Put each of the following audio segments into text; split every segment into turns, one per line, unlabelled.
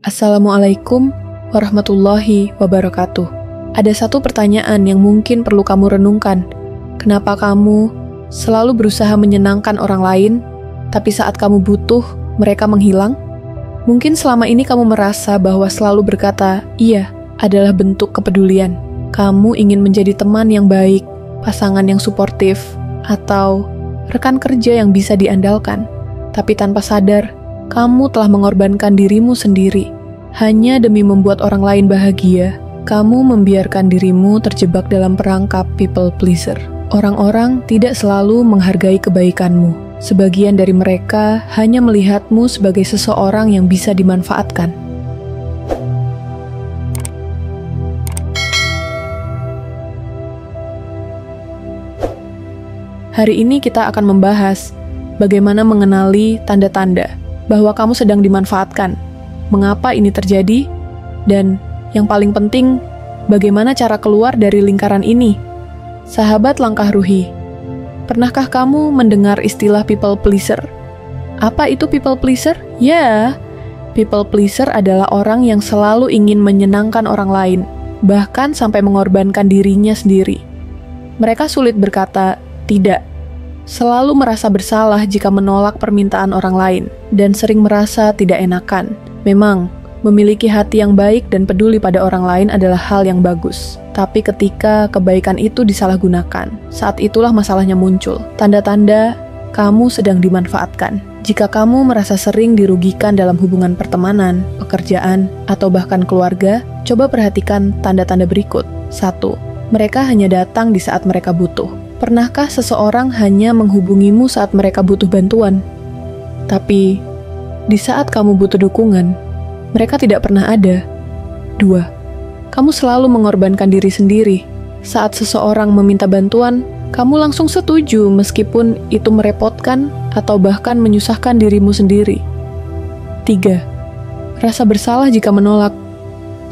Assalamualaikum warahmatullahi wabarakatuh. Ada satu pertanyaan yang mungkin perlu kamu renungkan. Kenapa kamu selalu berusaha menyenangkan orang lain, tapi saat kamu butuh, mereka menghilang? Mungkin selama ini kamu merasa bahwa selalu berkata, iya, adalah bentuk kepedulian. Kamu ingin menjadi teman yang baik, pasangan yang suportif, atau rekan kerja yang bisa diandalkan. Tapi tanpa sadar, kamu telah mengorbankan dirimu sendiri. Hanya demi membuat orang lain bahagia, kamu membiarkan dirimu terjebak dalam perangkap people pleaser. Orang-orang tidak selalu menghargai kebaikanmu. Sebagian dari mereka hanya melihatmu sebagai seseorang yang bisa dimanfaatkan. Hari ini kita akan membahas bagaimana mengenali tanda-tanda bahwa kamu sedang dimanfaatkan, mengapa ini terjadi, dan yang paling penting, bagaimana cara keluar dari lingkaran ini. Sahabat Langkah Ruhi, pernahkah kamu mendengar istilah people pleaser? Apa itu people pleaser? Ya, people pleaser adalah orang yang selalu ingin menyenangkan orang lain, bahkan sampai mengorbankan dirinya sendiri. Mereka sulit berkata tidak, selalu merasa bersalah jika menolak permintaan orang lain, dan sering merasa tidak enakan. Memang, memiliki hati yang baik dan peduli pada orang lain adalah hal yang bagus. Tapi ketika kebaikan itu disalahgunakan, saat itulah masalahnya muncul. Tanda-tanda kamu sedang dimanfaatkan. Jika kamu merasa sering dirugikan dalam hubungan pertemanan, pekerjaan, atau bahkan keluarga, coba perhatikan tanda-tanda berikut. 1. Mereka hanya datang di saat mereka butuh. Pernahkah seseorang hanya menghubungimu saat mereka butuh bantuan? Tapi, di saat kamu butuh dukungan, mereka tidak pernah ada. 2. Kamu selalu mengorbankan diri sendiri. Saat seseorang meminta bantuan, kamu langsung setuju meskipun itu merepotkan atau bahkan menyusahkan dirimu sendiri. 3. Rasa bersalah jika menolak.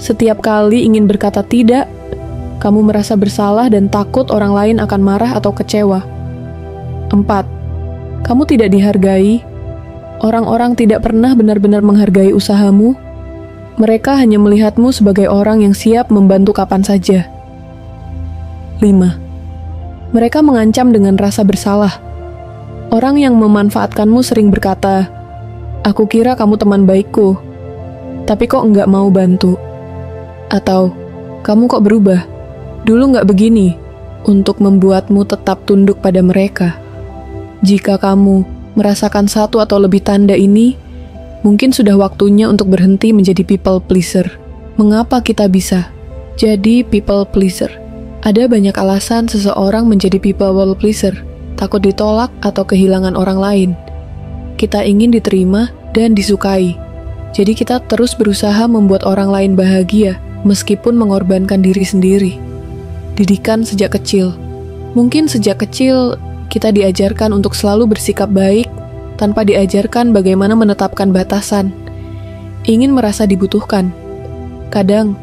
Setiap kali ingin berkata tidak, kamu merasa bersalah dan takut orang lain akan marah atau kecewa. 4. Kamu tidak dihargai. Orang-orang tidak pernah benar-benar menghargai usahamu. Mereka hanya melihatmu sebagai orang yang siap membantu kapan saja. 5. Mereka mengancam dengan rasa bersalah. Orang yang memanfaatkanmu sering berkata, "Aku kira kamu teman baikku, tapi kok enggak mau bantu?" Atau, "Kamu kok berubah? Dulu nggak begini," untuk membuatmu tetap tunduk pada mereka. Jika kamu merasakan satu atau lebih tanda ini, mungkin sudah waktunya untuk berhenti menjadi people pleaser. Mengapa kita bisa jadi people pleaser? Ada banyak alasan seseorang menjadi people pleaser. Takut ditolak atau kehilangan orang lain. Kita ingin diterima dan disukai. Jadi kita terus berusaha membuat orang lain bahagia, meskipun mengorbankan diri sendiri. Didikan sejak kecil. Mungkin sejak kecil kita diajarkan untuk selalu bersikap baik tanpa diajarkan bagaimana menetapkan batasan. Ingin merasa dibutuhkan. Kadang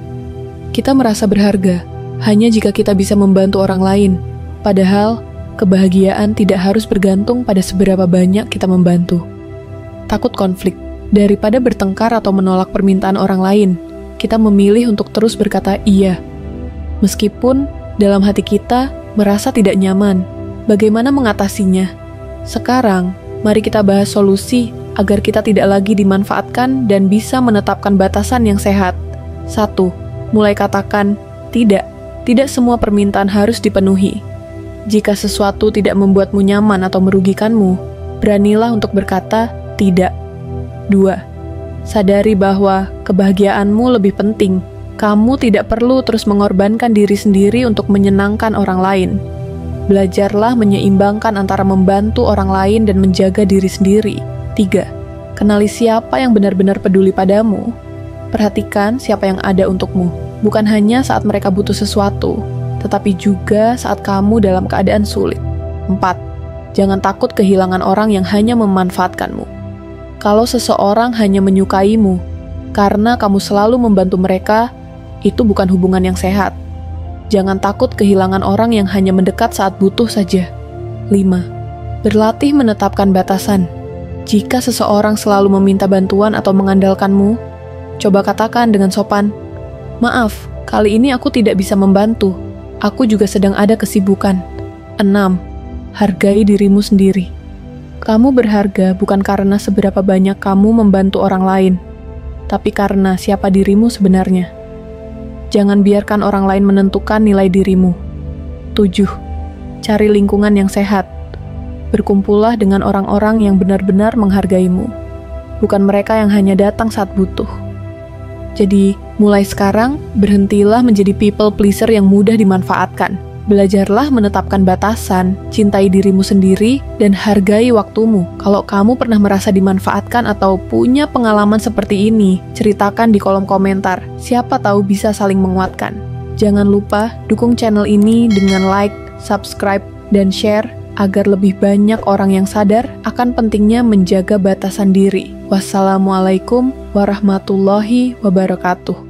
kita merasa berharga hanya jika kita bisa membantu orang lain. Padahal kebahagiaan tidak harus bergantung pada seberapa banyak kita membantu. Takut konflik. Daripada bertengkar atau menolak permintaan orang lain, kita memilih untuk terus berkata iya. Meskipun dalam hati kita merasa tidak nyaman, bagaimana mengatasinya? Sekarang, mari kita bahas solusi agar kita tidak lagi dimanfaatkan dan bisa menetapkan batasan yang sehat. 1. Mulai katakan tidak. Tidak semua permintaan harus dipenuhi. Jika sesuatu tidak membuatmu nyaman atau merugikanmu, beranilah untuk berkata tidak. 2. Sadari bahwa kebahagiaanmu lebih penting. Kamu tidak perlu terus mengorbankan diri sendiri untuk menyenangkan orang lain. Belajarlah menyeimbangkan antara membantu orang lain dan menjaga diri sendiri. 3. Kenali siapa yang benar-benar peduli padamu. Perhatikan siapa yang ada untukmu, bukan hanya saat mereka butuh sesuatu, tetapi juga saat kamu dalam keadaan sulit. 4. Jangan takut kehilangan orang yang hanya memanfaatkanmu. Kalau seseorang hanya menyukaimu karena kamu selalu membantu mereka, itu bukan hubungan yang sehat. Jangan takut kehilangan orang yang hanya mendekat saat butuh saja. 5. Berlatih menetapkan batasan. Jika seseorang selalu meminta bantuan atau mengandalkanmu, Coba katakan dengan sopan, "Maaf, kali ini aku tidak bisa membantu. Aku juga sedang ada kesibukan." 6. Hargai dirimu sendiri. Kamu berharga bukan karena seberapa banyak kamu membantu orang lain, tapi karena siapa dirimu sebenarnya. Jangan biarkan orang lain menentukan nilai dirimu. 7. Cari lingkungan yang sehat. Berkumpullah dengan orang-orang yang benar-benar menghargaimu, bukan mereka yang hanya datang saat butuh. Jadi, mulai sekarang, berhentilah menjadi people pleaser yang mudah dimanfaatkan. Belajarlah menetapkan batasan, cintai dirimu sendiri, dan hargai waktumu. Kalau kamu pernah merasa dimanfaatkan atau punya pengalaman seperti ini, ceritakan di kolom komentar. Siapa tahu bisa saling menguatkan. Jangan lupa dukung channel ini dengan like, subscribe, dan share agar lebih banyak orang yang sadar akan pentingnya menjaga batasan diri. Wassalamualaikum warahmatullahi wabarakatuh.